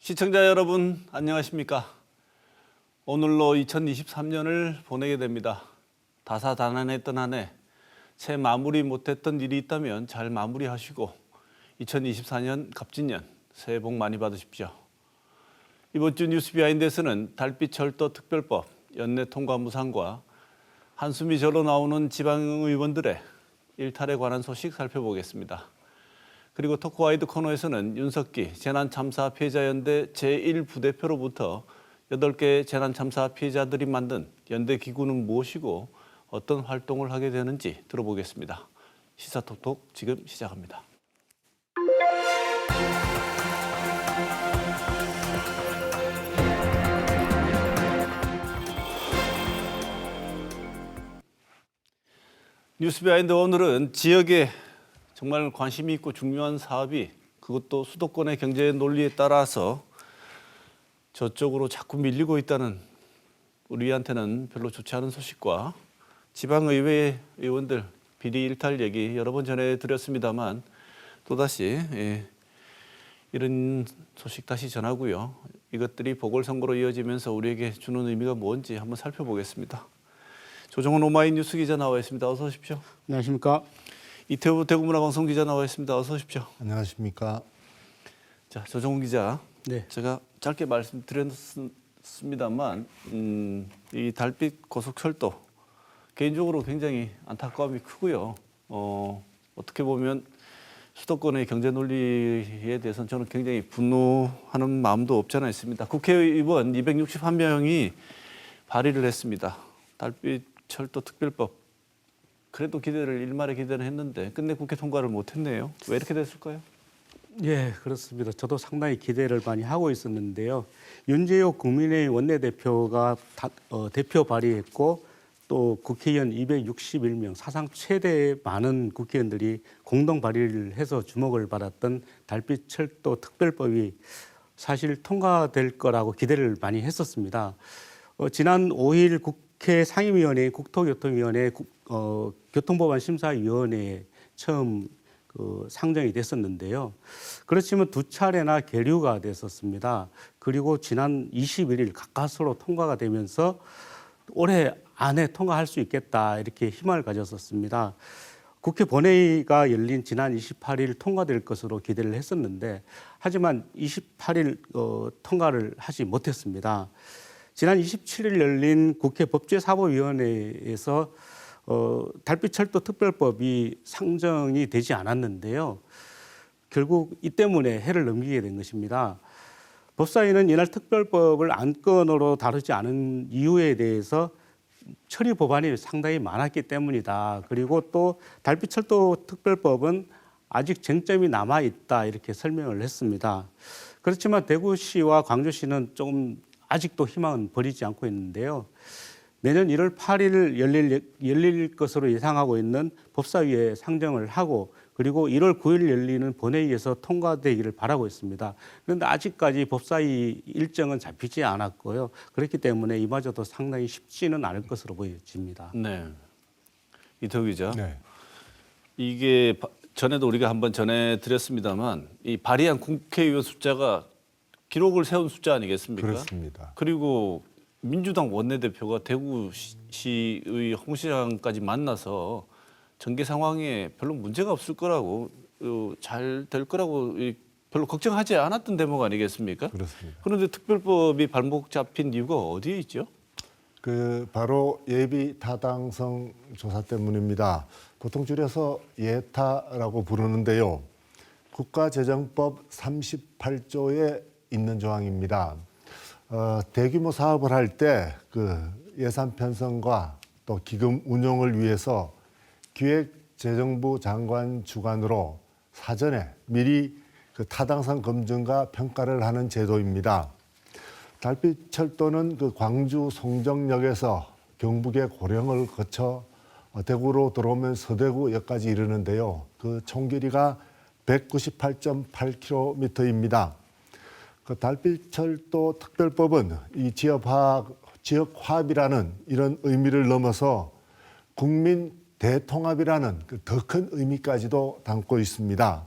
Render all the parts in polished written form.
시청자 여러분 안녕하십니까? 오늘로 2023년을 보내게 됩니다. 다사다난했던 한 해, 채 마무리 못했던 일이 있다면 잘 마무리하시고 2024년 갑진년 새해 복 많이 받으십시오. 이번 주 뉴스 비하인드에서는 달빛 철도 특별법 연내 통과 무산과 한숨이 절로 나오는 지방의원들의 일탈에 관한 소식 살펴보겠습니다. 그리고 토크와이드 코너에서는 윤석기 재난참사 피해자연대 제1부대표로부터 8개 재난참사 피해자들이 만든 연대 기구는 무엇이고 어떤 활동을 하게 되는지 들어보겠습니다. 시사톡톡 지금 시작합니다. 뉴스 비하인드 오늘은 지역에 정말 관심이 있고 중요한 사업이 그것도 수도권의 경제 논리에 따라서 저쪽으로 자꾸 밀리고 있다는 우리한테는 별로 좋지 않은 소식과 지방의회 의원들 비리 일탈 얘기 여러 번 전해드렸습니다만 또다시 이런 소식 다시 전하고요. 이것들이 보궐선거로 이어지면서 우리에게 주는 의미가 뭔지 한번 살펴보겠습니다. 조정훈 오마이뉴스 기자 나와 있습니다. 어서 오십시오. 안녕하십니까. 이태우 대구문화방송 기자 나와 있습니다. 어서 오십시오. 안녕하십니까. 자, 조정훈 기자. 네. 제가 짧게 말씀드렸습니다만 이 달빛 고속철도 개인적으로 굉장히 안타까움이 크고요. 어떻게 보면 수도권의 경제 논리에 대해서는 저는 굉장히 분노하는 마음도 없지 않아 있습니다. 국회의원 261명이 발의를 했습니다. 달빛 철도 특별법. 그래도 일말의 기대를 했는데 끝내 국회 통과를 못했네요. 왜 이렇게 됐을까요? 예, 그렇습니다. 저도 상당히 기대를 많이 하고 있었는데요. 윤재옥 국민의힘 원내대표가 대표 발의했고 또 국회의원 261명, 사상 최대 많은 국회의원들이 공동 발의를 해서 주목을 받았던 달빛 철도 특별법이 사실 통과될 거라고 기대를 많이 했었습니다. 지난 5일 국회 상임위원회, 국토교통위원회, 교통법안 심사위원회에 처음 상정이 됐었는데요. 그렇지만 두 차례나 계류가 됐었습니다. 그리고 지난 21일 가까스로 통과가 되면서 올해 안에 통과할 수 있겠다 이렇게 희망을 가졌었습니다. 국회 본회의가 열린 지난 28일 통과될 것으로 기대를 했었는데 하지만 28일 통과를 하지 못했습니다. 지난 27일 열린 국회 법제사법위원회에서 달빛철도 특별법이 상정이 되지 않았는데요. 결국 이 때문에 해를 넘기게 된 것입니다. 법사위는 이날 특별법을 안건으로 다루지 않은 이유에 대해서 처리 법안이 상당히 많았기 때문이다. 그리고 또 달빛철도 특별법은 아직 쟁점이 남아있다 이렇게 설명을 했습니다. 그렇지만 대구시와 광주시는 조금 아직도 희망은 버리지 않고 있는데요. 내년 1월 8일 열릴 것으로 예상하고 있는 법사위에 상정을 하고 그리고 1월 9일 열리는 본회의에서 통과되기를 바라고 있습니다. 그런데 아직까지 법사위 일정은 잡히지 않았고요. 그렇기 때문에 이마저도 상당히 쉽지는 않을 것으로 보여집니다. 네. 이태우 기자. 네. 이게 전에도 우리가 한번 전해드렸습니다,만 이 발의한 국회의원 숫자가 기록을 세운 숫자 아니겠습니까? 그렇습니다. 그리고 민주당 원내대표가 대구시의 홍 시장까지 만나서 전개 상황에 별로 문제가 없을 거라고 잘 될 거라고 별로 걱정하지 않았던 대목 아니겠습니까? 그렇습니다. 그런데 특별법이 발목 잡힌 이유가 어디에 있죠? 바로 예비 타당성 조사 때문입니다. 보통 줄여서 예타라고 부르는데요. 국가재정법 38조에 있는 조항입니다. 대규모 사업을 할 때 예산 편성과 또 기금 운용을 위해서 기획재정부 장관 주관으로 사전에 미리 타당성 검증과 평가를 하는 제도입니다. 달빛철도는 광주 송정역에서 경북의 고령을 거쳐 대구로 들어오면 서대구역까지 이르는데요. 총 길이가 198.8km입니다. 달빛철도 특별법은 이 지역화합이라는 이런 의미를 넘어서 국민 대통합이라는 더 큰 의미까지도 담고 있습니다.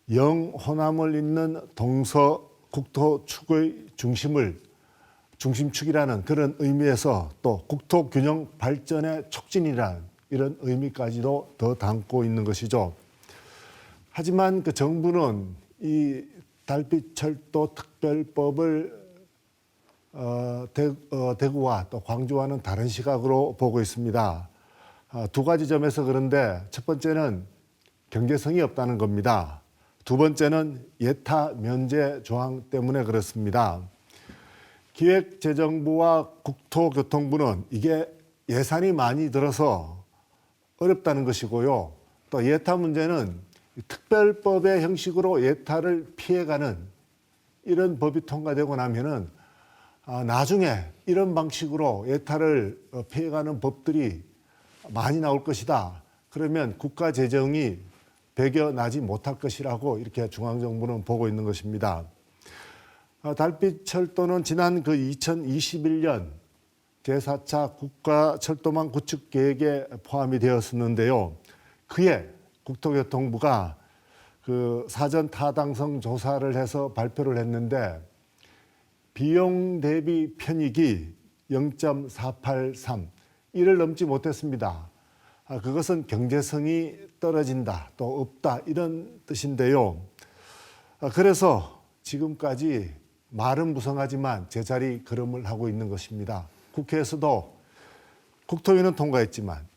영호남을 잇는 동서 국토축의 중심축이라는 그런 의미에서 또 국토균형 발전의 촉진이라는 이런 의미까지도 더 담고 있는 것이죠. 하지만 그 정부는 이 달빛철도 특별법을 대구와 또 광주와는 다른 시각으로 보고 있습니다. 두 가지 점에서 그런데 첫 번째는 경제성이 없다는 겁니다. 두 번째는 예타 면제 조항 때문에 그렇습니다. 기획재정부와 국토교통부는 이게 예산이 많이 들어서 어렵다는 것이고요. 또 예타 문제는 특별법의 형식으로 예타를 피해가는 이런 법이 통과되고 나면은 나중에 이런 방식으로 예타를 피해가는 법들이 많이 나올 것이다. 그러면 국가 재정이 배겨나지 못할 것이라고 이렇게 중앙정부는 보고 있는 것입니다. 달빛철도는 지난 그 2021년 제4차 국가철도망 구축 계획에 포함이 되었었는데요. 그에 국토교통부가 그 사전 타당성 조사를 해서 발표를 했는데 비용 대비 편익이 0.483 이를 넘지 못했습니다. 그것은 경제성이 떨어진다, 또 없다 이런 뜻인데요. 그래서 지금까지 말은 무성하지만 제자리 걸음을 하고 있는 것입니다. 국회에서도 국토위는 통과했지만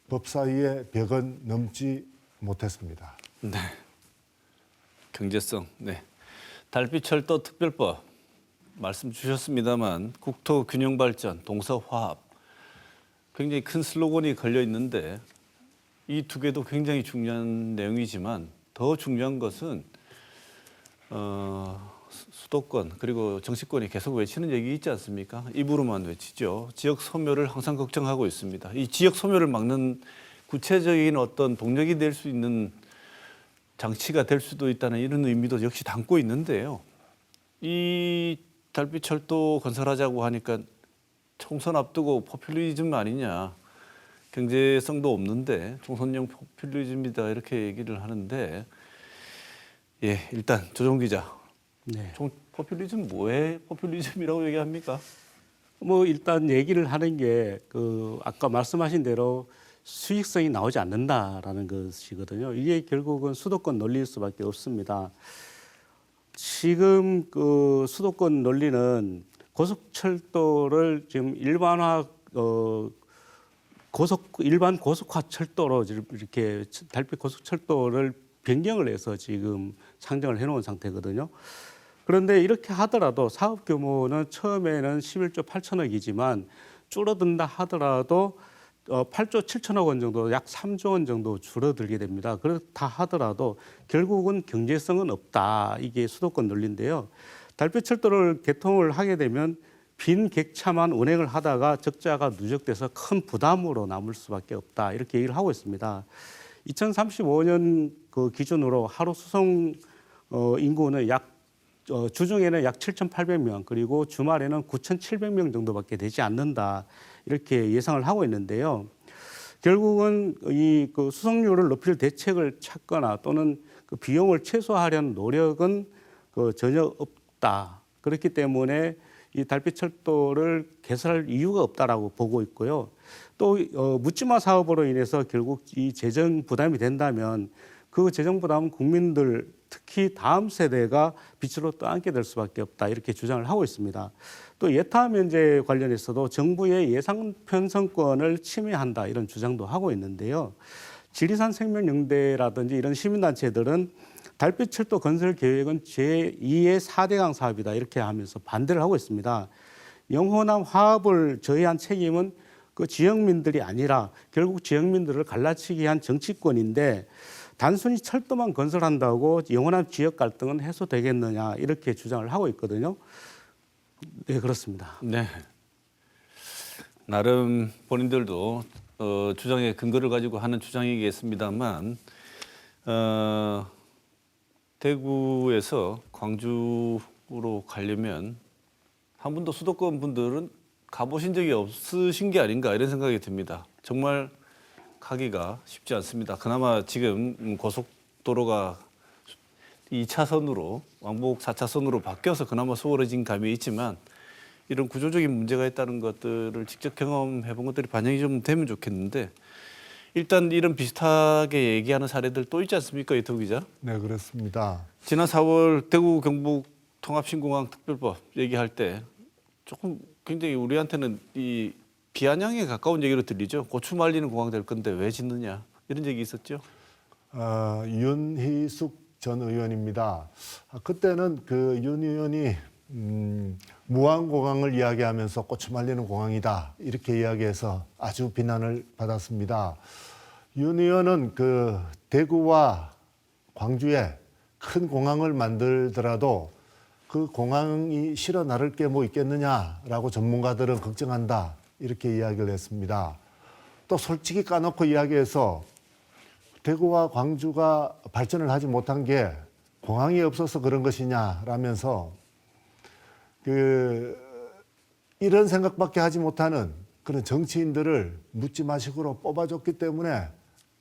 법사위의 벽은 넘지 못했습니다. 네. 경제성. 네. 달빛철도 특별법 말씀 주셨습니다만 국토균형발전, 동서화합 굉장히 큰 슬로건이 걸려 있는데 이 두 개도 굉장히 중요한 내용이지만 더 중요한 것은 수도권 그리고 정치권이 계속 외치는 얘기 있지 않습니까? 입으로만 외치죠. 지역 소멸을 항상 걱정하고 있습니다. 이 지역 소멸을 막는 구체적인 어떤 동력이 될 수 있는 장치가 될 수도 있다는 이런 의미도 역시 담고 있는데요. 이 달빛철도 건설하자고 하니까 총선 앞두고 포퓰리즘 아니냐. 경제성도 없는데 총선용 포퓰리즘이다 이렇게 얘기를 하는데 예, 일단 조정 기자. 네. 포퓰리즘 뭐에 포퓰리즘이라고 얘기합니까? 뭐 일단 얘기를 하는 게 그 아까 말씀하신 대로 수익성이 나오지 않는다라는 것이거든요. 이게 결국은 수도권 논리일 수밖에 없습니다. 지금 그 수도권 논리는 고속철도를 지금 일반 고속화 철도로 이렇게 달빛 고속철도를 변경을 해서 지금 상정을 해놓은 상태거든요. 그런데 이렇게 하더라도 사업 규모는 처음에는 11조 8천억이지만 줄어든다 하더라도 8조 7천억 원 정도, 약 3조 원 정도 줄어들게 됩니다. 그렇다 하더라도 결국은 경제성은 없다. 이게 수도권 논리인데요. 달빛철도를 개통을 하게 되면 빈 객차만 운행을 하다가 적자가 누적돼서 큰 부담으로 남을 수밖에 없다. 이렇게 얘기를 하고 있습니다. 2035년 그 기준으로 하루 수송 인구는 주중에는 약 7,800명 그리고 주말에는 9,700명 정도밖에 되지 않는다. 이렇게 예상을 하고 있는데요. 결국은 이 그 수송률을 높일 대책을 찾거나 또는 그 비용을 최소화하려는 노력은 전혀 없다. 그렇기 때문에 이 달빛철도를 개설할 이유가 없다라고 보고 있고요. 또 묻지마 사업으로 인해서 결국 이 재정 부담이 된다면 그 재정 부담은 국민들 특히 다음 세대가 빚으로 떠안게 될 수밖에 없다 이렇게 주장을 하고 있습니다. 또 예타 면제 관련해서도 정부의 예산 편성권을 침해한다 이런 주장도 하고 있는데요. 지리산 생명연대라든지 이런 시민단체들은 달빛철도 건설 계획은 제2의 4대강 사업이다 이렇게 하면서 반대를 하고 있습니다. 영호남 화합을 저해한 책임은 그 지역민들이 아니라 결국 지역민들을 갈라치기 한 정치권인데 단순히 철도만 건설한다고 영호남 지역 갈등은 해소되겠느냐 이렇게 주장을 하고 있거든요. 네, 그렇습니다. 네. 나름 본인들도 주장의 근거를 가지고 하는 주장이겠습니다만 대구에서 광주로 가려면 한 분도 수도권 분들은 가보신 적이 없으신 게 아닌가 이런 생각이 듭니다. 정말 가기가 쉽지 않습니다. 그나마 지금 고속도로가 2차선으로 왕복 4차선으로 바뀌어서 그나마 수월해진 감이 있지만 이런 구조적인 문제가 있다는 것들을 직접 경험해 본 것들이 반영이 좀 되면 좋겠는데 일단 이런 비슷하게 얘기하는 사례들 또 있지 않습니까, 이태우 기자? 네, 그렇습니다. 지난 4월 대구 경북 통합신공항 특별법 얘기할 때 조금 굉장히 우리한테는 이 비아냥에 가까운 얘기로 들리죠. 고추 말리는 공항 될 건데 왜 짓느냐 이런 얘기 있었죠. 윤희숙 전 의원입니다. 그때는 그 윤 의원이 무안공항을 이야기하면서 고추 말리는 공항이다 이렇게 이야기해서 아주 비난을 받았습니다. 윤 의원은 그 대구와 광주에 큰 공항을 만들더라도 그 공항이 실어 나를 게 뭐 있겠느냐라고 전문가들은 걱정한다 이렇게 이야기를 했습니다. 또 솔직히 까놓고 이야기해서 대구와 광주가 발전을 하지 못한 게 공항이 없어서 그런 것이냐라면서 이런 생각밖에 하지 못하는 그런 정치인들을 묻지마식으로 뽑아줬기 때문에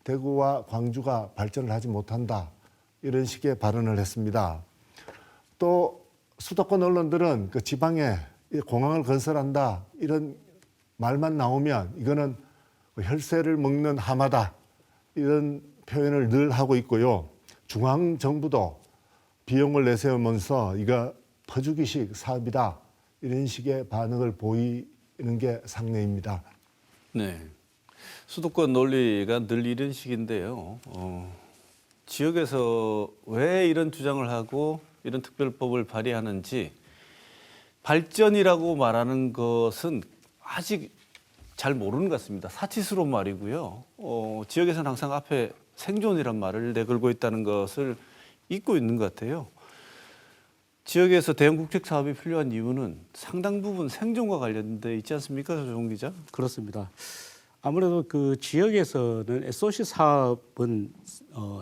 대구와 광주가 발전을 하지 못한다 이런 식의 발언을 했습니다. 또 수도권 언론들은 그 지방에 공항을 건설한다 이런 말만 나오면 이거는 혈세를 먹는 하마다 이런 표현을 늘 하고 있고요. 중앙 정부도 비용을 내세우면서 이거 퍼주기식 사업이다 이런 식의 반응을 보이는 게 상례입니다. 네, 수도권 논리가 늘 이런 식인데요. 지역에서 왜 이런 주장을 하고 이런 특별법을 발의하는지 발전이라고 말하는 것은 아직 잘 모르는 것 같습니다. 사치스러운 말이고요. 지역에서는 항상 앞에 생존이란 말을 내걸고 있다는 것을 잊고 있는 것 같아요. 지역에서 대형 국책 사업이 필요한 이유는 상당 부분 생존과 관련돼 있지 않습니까, 조정 기자? 그렇습니다. 아무래도 그 지역에서는 SOC 사업은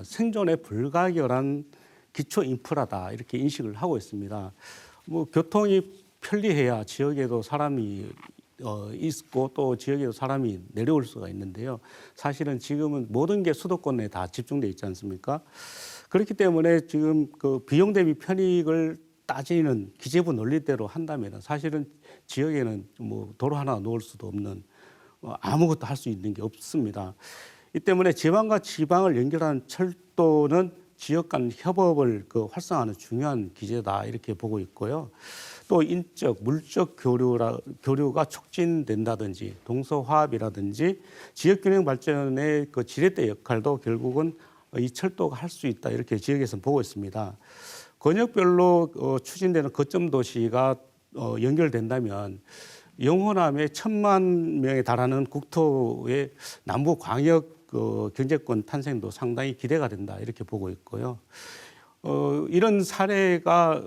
생존에 불가결한 기초 인프라다 이렇게 인식을 하고 있습니다. 뭐 교통이 편리해야 지역에도 사람이 있고 또 지역에도 사람이 내려올 수가 있는데요. 사실은 지금은 모든 게 수도권에 다 집중돼 있지 않습니까? 그렇기 때문에 지금 그 비용 대비 편익을 따지는 기재부 논리대로 한다면 사실은 지역에는 뭐 도로 하나 놓을 수도 없는 아무것도 할 수 있는 게 없습니다. 이 때문에 지방과 지방을 연결하는 철도는 지역 간 협업을 활성화하는 중요한 기제다 이렇게 보고 있고요. 또 인적, 물적 교류가 촉진된다든지 동서화합이라든지 지역균형 발전의 그 지렛대 역할도 결국은 이 철도가 할 수 있다 이렇게 지역에서는 보고 있습니다. 권역별로 추진되는 거점 도시가 연결된다면 영호남에 1,000만 명에 달하는 국토의 남부 광역 경제권 탄생도 상당히 기대가 된다 이렇게 보고 있고요. 이런 사례가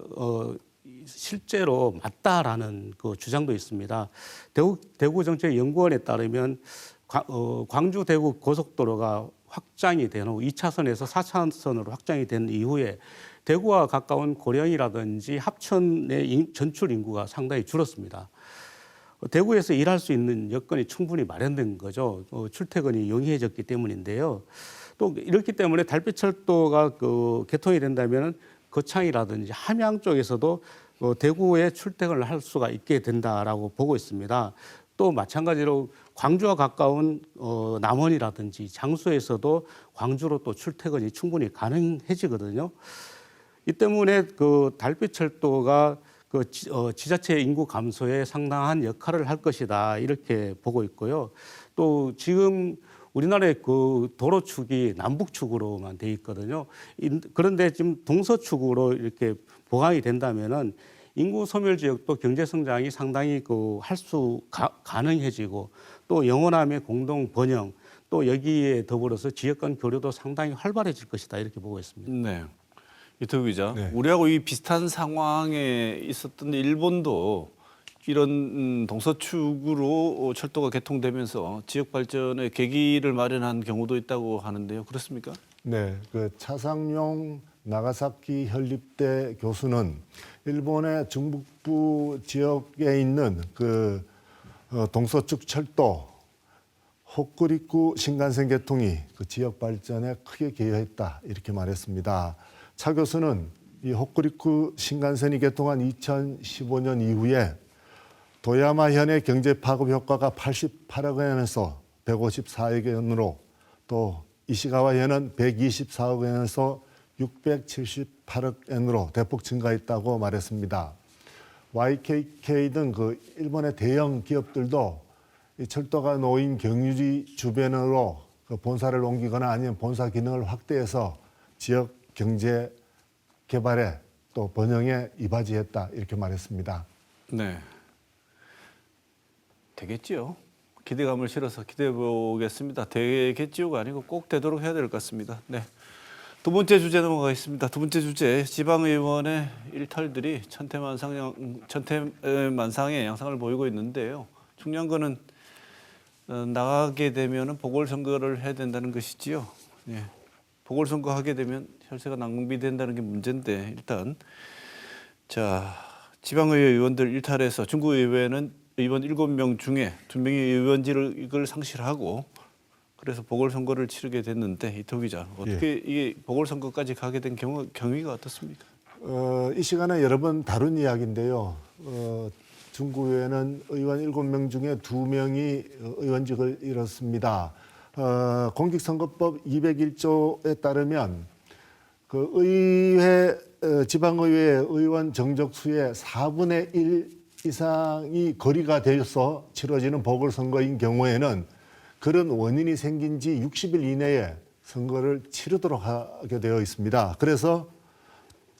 실제로 맞다라는 그 주장도 있습니다. 대구정책연구원에 따르면 광주 대구 고속도로가 확장이 된 후 2차선에서 4차선으로 확장이 된 이후에 대구와 가까운 고령이라든지 합천의 전출 인구가 상당히 줄었습니다. 대구에서 일할 수 있는 여건이 충분히 마련된 거죠. 출퇴근이 용이해졌기 때문인데요. 또 이렇기 때문에 달빛철도가 개통이 된다면 거창이라든지 함양 쪽에서도 대구에 출퇴근을 할 수가 있게 된다라고 보고 있습니다. 또 마찬가지로 광주와 가까운 남원이라든지 장수에서도 광주로 또 출퇴근이 충분히 가능해지거든요. 이 때문에 그 달빛철도가 지자체 인구 감소에 상당한 역할을 할 것이다 이렇게 보고 있고요. 또 지금 우리나라의 그 도로축이 남북축으로만 돼 있거든요. 그런데 지금 동서축으로 이렇게 보강이 된다면은 인구 소멸 지역도 경제 성장이 상당히 가능해지고 또 영호남의 공동 번영 또 여기에 더불어서 지역 간 교류도 상당히 활발해질 것이다 이렇게 보고 있습니다. 네. 이태우 기자, 네. 우리하고 이 비슷한 상황에 있었던 일본도 이런 동서축으로 철도가 개통되면서 지역 발전의 계기를 마련한 경우도 있다고 하는데요. 그렇습니까? 네, 그 차상용 나가사키 현립대 교수는 일본의 중북부 지역에 있는 그 동서축 철도 홋쿠리쿠 신간센 개통이 그 지역 발전에 크게 기여했다 이렇게 말했습니다. 차 교수는 이 호쿠리쿠 신간선이 개통한 2015년 이후에 도야마 현의 경제 파급 효과가 88억 원에서 154억 원으로 또 이시가와 현은 124억 원에서 678억 원으로 대폭 증가했다고 말했습니다. YKK 등 그 일본의 대형 기업들도 이 철도가 놓인 경유지 주변으로 그 본사를 옮기거나 아니면 본사 기능을 확대해서 지역 경제 개발에 또 번영에 이바지했다 이렇게 말했습니다. 네. 되겠지요. 기대감을 실어서 기대해 보겠습니다. 되겠지요가 아니고 꼭 되도록 해야 될 것 같습니다. 네. 두 번째 주제 넘어가겠습니다. 두 번째 주제, 지방의원의 일탈들이 천태만상의 양상을 보이고 있는데요. 중요한 거는 나가게 되면 보궐선거를 해야 된다는 것이지요. 예. 보궐선거 하게 되면 혈세가 낭비된다는 게 문제인데 일단 자 지방의회 의원들 일탈해서 중구의회는 의원 7명 중에 2명이 의원직을 이걸 상실하고 그래서 보궐선거를 치르게 됐는데 이토 기자 어떻게 이게 보궐선거까지 가게 된 경위가 어떻습니까? 이 시간에 여러 번 다룬 이야기인데요. 중구의회는 의원 7명 중에 2명이 의원직을 잃었습니다. 공직선거법 201조에 따르면 그 의회 지방의회 의원 정적수의 4분의 1 이상이 거리가 되어서 치러지는 보궐선거인 경우에는 그런 원인이 생긴 지 60일 이내에 선거를 치르도록 하게 되어 있습니다. 그래서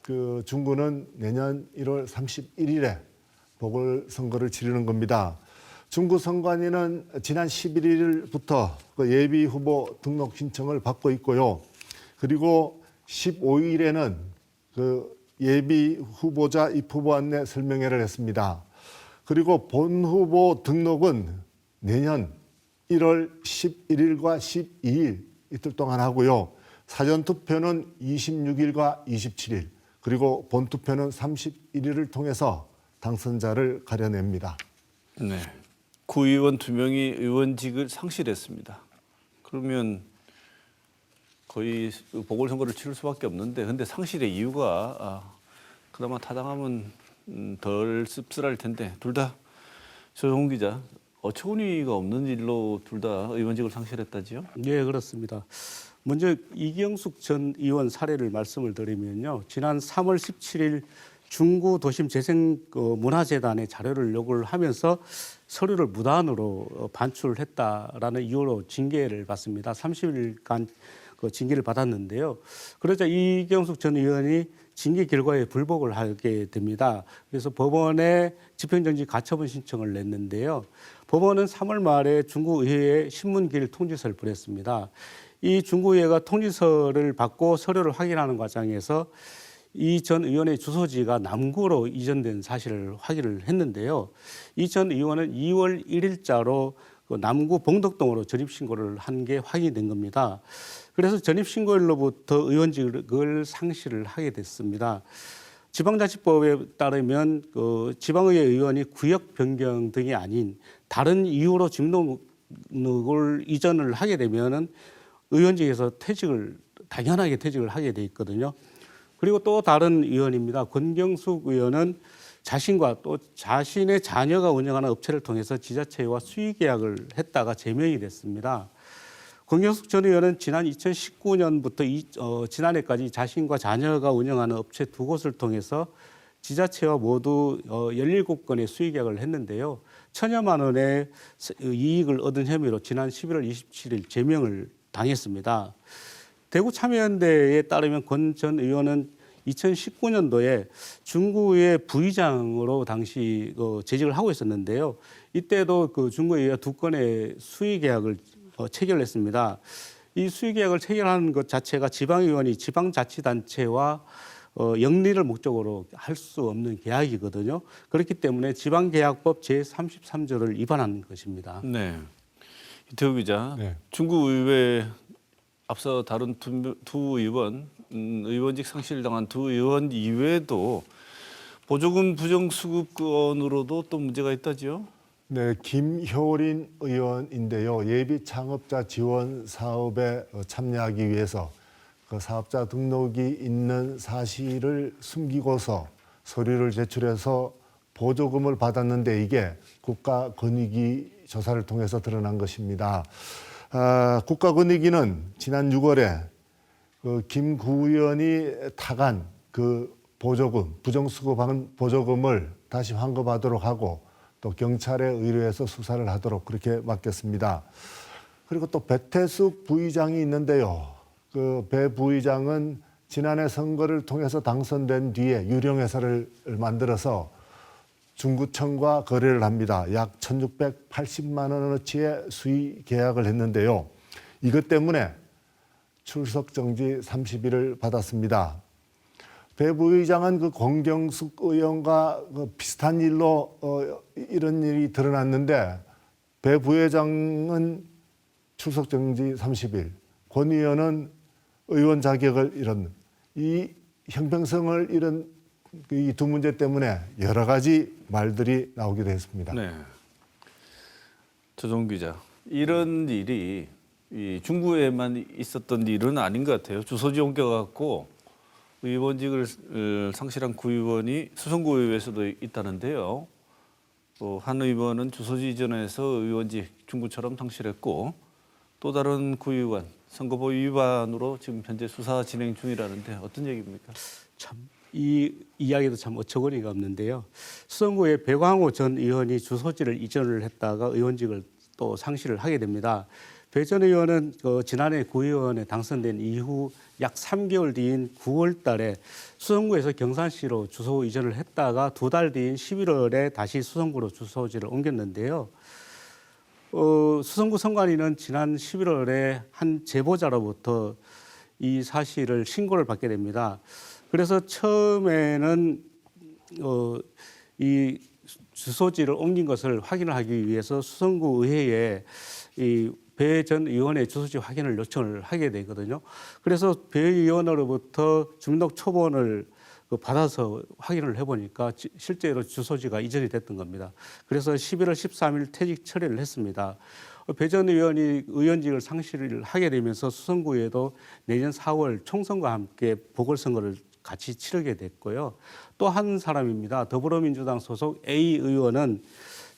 그 중구는 내년 1월 31일에 보궐선거를 치르는 겁니다. 중구 선관위는 지난 11일부터 그 예비 후보 등록 신청을 받고 있고요. 그리고 15일에는 그 예비 후보자 입후보 안내 설명회를 했습니다. 그리고 본 후보 등록은 내년 1월 11일과 12일 이틀 동안 하고요. 사전투표는 26일과 27일, 그리고 본투표는 31일을 통해서 당선자를 가려냅니다. 네. 구의원 2명이 의원직을 상실했습니다. 그러면 거의 보궐선거를 치를 수밖에 없는데 근데 상실의 이유가 그나마 타당하면 덜 씁쓸할 텐데 둘 다 조성훈 기자 어처구니가 없는 일로 둘 다 의원직을 상실했다지요? 네, 그렇습니다. 먼저 이경숙 전 의원 사례를 말씀을 드리면요. 지난 3월 17일 중구 도심 재생 문화재단에 자료를 요구를 하면서 서류를 무단으로 반출했다라는 이유로 징계를 받습니다. 30일간 그 징계를 받았는데요. 그러자 이경숙 전 의원이 징계 결과에 불복을 하게 됩니다. 그래서 법원에 집행정지 가처분 신청을 냈는데요. 법원은 3월 말에 중구의회에 신문기일 통지서를 보냈습니다. 이 중구의회가 통지서를 받고 서류를 확인하는 과정에서 이 전 의원의 주소지가 남구로 이전된 사실을 확인을 했는데요. 이 전 의원은 2월 1일자로 그 남구 봉덕동으로 전입신고를 한 게 확인된 겁니다. 그래서 전입신고일로부터 의원직을 상실을 하게 됐습니다. 지방자치법에 따르면 그 지방의회 의원이 구역 변경 등이 아닌 다른 이유로 직능을 이전을 하게 되면은 의원직에서 당연하게 퇴직을 하게 돼 있거든요. 그리고 또 다른 의원입니다. 권경숙 의원은 자신과 또 자신의 자녀가 운영하는 업체를 통해서 지자체와 수의계약을 했다가 제명이 됐습니다. 권경숙 전 의원은 지난 2019년부터 지난해까지 자신과 자녀가 운영하는 업체 2곳을 통해서 지자체와 모두 17건의 수의계약을 했는데요. 1,000여만 원의 이익을 얻은 혐의로 지난 11월 27일 제명을 당했습니다. 대구 참여연대에 따르면 권 전 의원은 2019년도에 중구의 부의장으로 당시 재직을 하고 있었는데요. 이때도 그 중구의회 2건의 수의계약을 체결했습니다. 이 수의계약을 체결하는 것 자체가 지방의원이 지방자치단체와 영리를 목적으로 할 수 없는 계약이거든요. 그렇기 때문에 지방계약법 제33조를 위반한 것입니다. 네. 이태우 기자, 네. 중구의회 앞서 다룬 두 의원, 의원직 상실당한 두 의원 이외에도 보조금 부정수급 건으로도 또 문제가 있다지요? 네, 김효린 의원인데요. 예비 창업자 지원 사업에 참여하기 위해서 그 사업자 등록이 있는 사실을 숨기고서 서류를 제출해서 보조금을 받았는데 이게 국가권익위 조사를 통해서 드러난 것입니다. 국가권익위는 지난 6월에 김 구의원이 타간 그 보조금, 부정수급한 보조금을 다시 환급하도록 하고 또 경찰에 의뢰해서 수사를 하도록 그렇게 맡겼습니다. 그리고 또 배태숙 부의장이 있는데요. 그 배 부의장은 지난해 선거를 통해서 당선된 뒤에 유령회사를 만들어서 중구청과 거래를 합니다. 약 1,680만 원어치의 수의 계약을 했는데요. 이것 때문에 출석 정지 30일을 받았습니다. 배 부의장은 그 권경숙 의원과 그 비슷한 일로 이런 일이 드러났는데 배 부회장은 출석 정지 30일, 권 의원은 의원 자격을 잃은 이 형평성을 잃은 이 두 문제 때문에 여러 가지 말들이 나오기도 했습니다. 네. 조정 기자, 이런 일이 이 중구에만 있었던 일은 아닌 것 같아요. 주소지 옮겨갖고 의원직을 상실한 구의원이 수성구의회에서도 있다는데요. 한 의원은 주소지 이전해서 의원직 중구처럼 상실했고 또 다른 구의원 선거법 위반으로 지금 현재 수사 진행 중이라는데 어떤 얘기입니까? 참 이 이야기도 참 어처구니가 없는데요. 수성구의 배광호 전 의원이 주소지를 이전을 했다가 의원직을 또 상실을 하게 됩니다. 배 전 의원은 지난해 구의원에 당선된 이후 약 3개월 뒤인 9월 달에 수성구에서 경산시로 주소 이전을 했다가 2달 뒤인 11월에 다시 수성구로 주소지를 옮겼는데요. 수성구 선관위는 지난 11월에 한 제보자로부터 이 사실을 신고를 받게 됩니다. 그래서 처음에는 이 주소지를 옮긴 것을 확인을 하기 위해서 수성구 의회에 이 배 전 의원의 주소지 확인을 요청을 하게 되거든요. 그래서 배 의원으로부터 주민등록 초본을 받아서 확인을 해보니까 실제로 주소지가 이전이 됐던 겁니다. 그래서 11월 13일 퇴직 처리를 했습니다. 배 전 의원이 의원직을 상실을 하게 되면서 수성구에도 내년 4월 총선과 함께 보궐선거를 같이 치르게 됐고요. 또 한 사람입니다. 더불어민주당 소속 A 의원은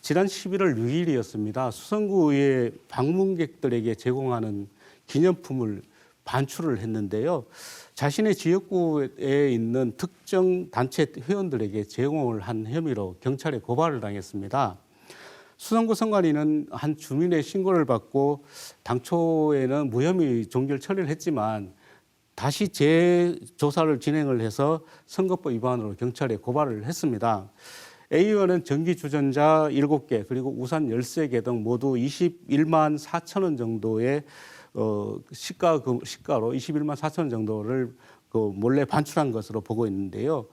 지난 11월 6일이었습니다. 수성구의 방문객들에게 제공하는 기념품을 반출을 했는데요. 자신의 지역구에 있는 특정 단체 회원들에게 제공을 한 혐의로 경찰에 고발을 당했습니다. 수성구 선관위는 한 주민의 신고를 받고 당초에는 무혐의 종결 처리를 했지만 다시 재조사를 진행을 해서 선거법 위반으로 경찰에 고발을 했습니다. A 의원은 전기 주전자 7개 그리고 우산 13개 등 모두 21만 4천 원 정도의 시가로 21만 4천 원 정도를 몰래 반출한 것으로 보고 있는데요.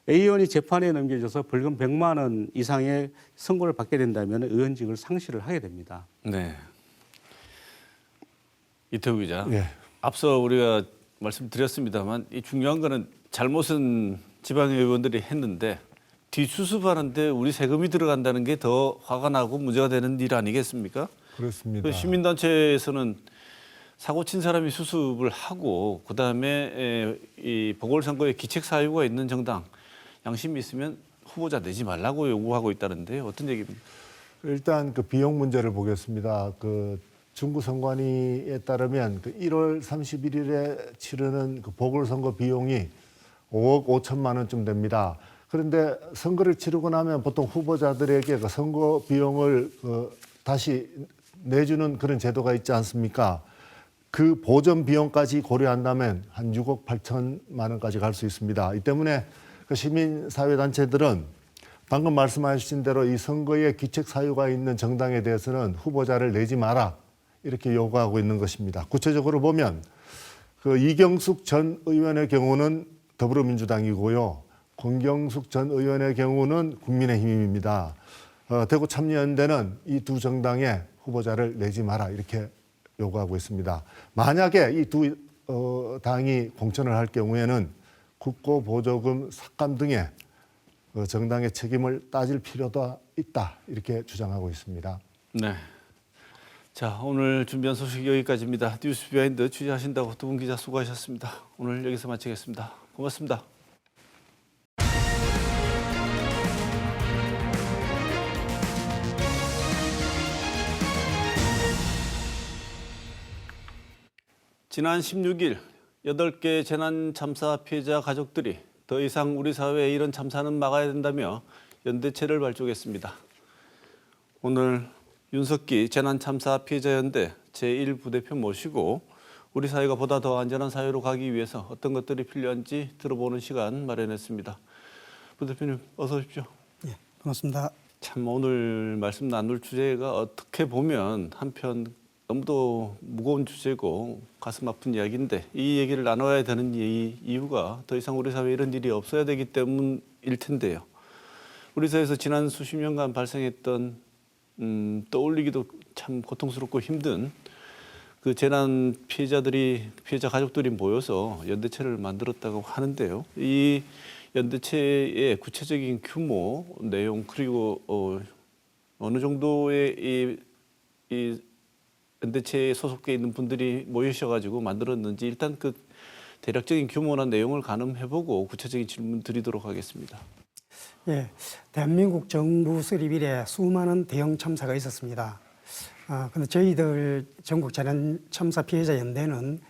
A 의원이 재판에 넘겨져서 벌금 100만 원 이상의 선고를 받게 된다면 의원직을 상실을 하게 됩니다. 네. 이태우 기자. 예. 앞서 우리가 말씀드렸습니다만 이 중요한 거는 잘못은 지방의 의원들이 했는데 뒷수습하는데 우리 세금이 들어간다는 게 더 화가 나고 문제가 되는 일 아니겠습니까? 그렇습니다. 시민단체에서는 사고 친 사람이 수습을 하고 그다음에 이 보궐선거에 기책 사유가 있는 정당 양심이 있으면 후보자 내지 말라고 요구하고 있다는데 어떤 얘기입니까? 일단 그 비용 문제를 보겠습니다. 그 중구 선관위에 따르면 그 1월 31일에 치르는 그 보궐선거 비용이 5억 5천만 원쯤 됩니다. 그런데 선거를 치르고 나면 보통 후보자들에게 그 선거 비용을 다시 내주는 그런 제도가 있지 않습니까? 그 보전 비용까지 고려한다면 한 6억 8천만 원까지 갈 수 있습니다. 이 때문에 그 시민사회단체들은 방금 말씀하신 대로 이 선거에 기책 사유가 있는 정당에 대해서는 후보자를 내지 마라 이렇게 요구하고 있는 것입니다. 구체적으로 보면 그 이경숙 전 의원의 경우는 더불어민주당이고요. 권경숙 전 의원의 경우는 국민의힘입니다. 대구 참여연대는 이 두 정당의 후보자를 내지 마라 이렇게 요구하고 있습니다. 만약에 이 두 당이 공천을 할 경우에는 국고 보조금 삭감 등의 정당의 책임을 따질 필요도 있다 이렇게 주장하고 있습니다. 네. 자, 오늘 준비한 소식 여기까지입니다. 뉴스 비하인드 취재하신다고 두 분 기자 수고하셨습니다. 오늘 여기서 마치겠습니다. 고맙습니다. 지난 16일 8개 재난 참사 피해자 가족들이 더 이상 우리 사회에 이런 참사는 막아야 된다며 연대체를 발족했습니다. 오늘 윤석기 재난참사 피해자연대 제1부대표 모시고 우리 사회가 보다 더 안전한 사회로 가기 위해서 어떤 것들이 필요한지 들어보는 시간 마련했습니다. 부대표님 어서 오십시오. 예, 반갑습니다. 참 오늘 말씀 나눌 주제가 어떻게 보면 한편 너무도 무거운 주제고 가슴 아픈 이야기인데 이 얘기를 나눠야 되는 이유가 더 이상 우리 사회에 이런 일이 없어야 되기 때문일 텐데요. 우리 사회에서 지난 수십 년간 발생했던 떠올리기도 참 고통스럽고 힘든 그 재난 피해자 가족들이 모여서 연대체를 만들었다고 하는데요. 이 연대체의 구체적인 규모, 내용 그리고 어느 정도의 이 연대체에 소속돼 있는 분들이 모이셔가지고 만들었는지 일단 그 대략적인 규모나 내용을 가늠해보고 구체적인 질문 드리도록 하겠습니다. 예, 대한민국 정부 수립 이래 수많은 대형 참사가 있었습니다. 근데 저희들 전국 재난 참사 피해자 연대는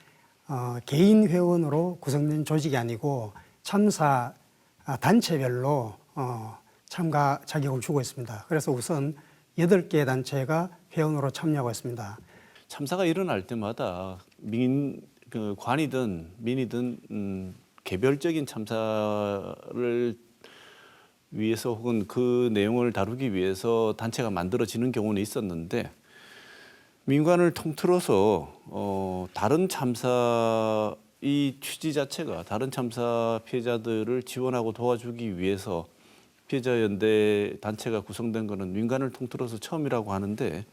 개인 회원으로 구성된 조직이 아니고 참사 단체별로 참가 자격을 주고 있습니다. 그래서 우선 8개 단체가 회원으로 참여하고 있습니다. 참사가 일어날 때마다 관이든 민이든 개별적인 참사를 위해서 혹은 그 내용을 다루기 위해서 단체가 만들어지는 경우는 있었는데 민관을 통틀어서 다른 참사 이 취지 자체가 다른 참사 피해자들을 지원하고 도와주기 위해서 피해자연대 단체가 구성된 것은 민간을 통틀어서 처음이라고 하는데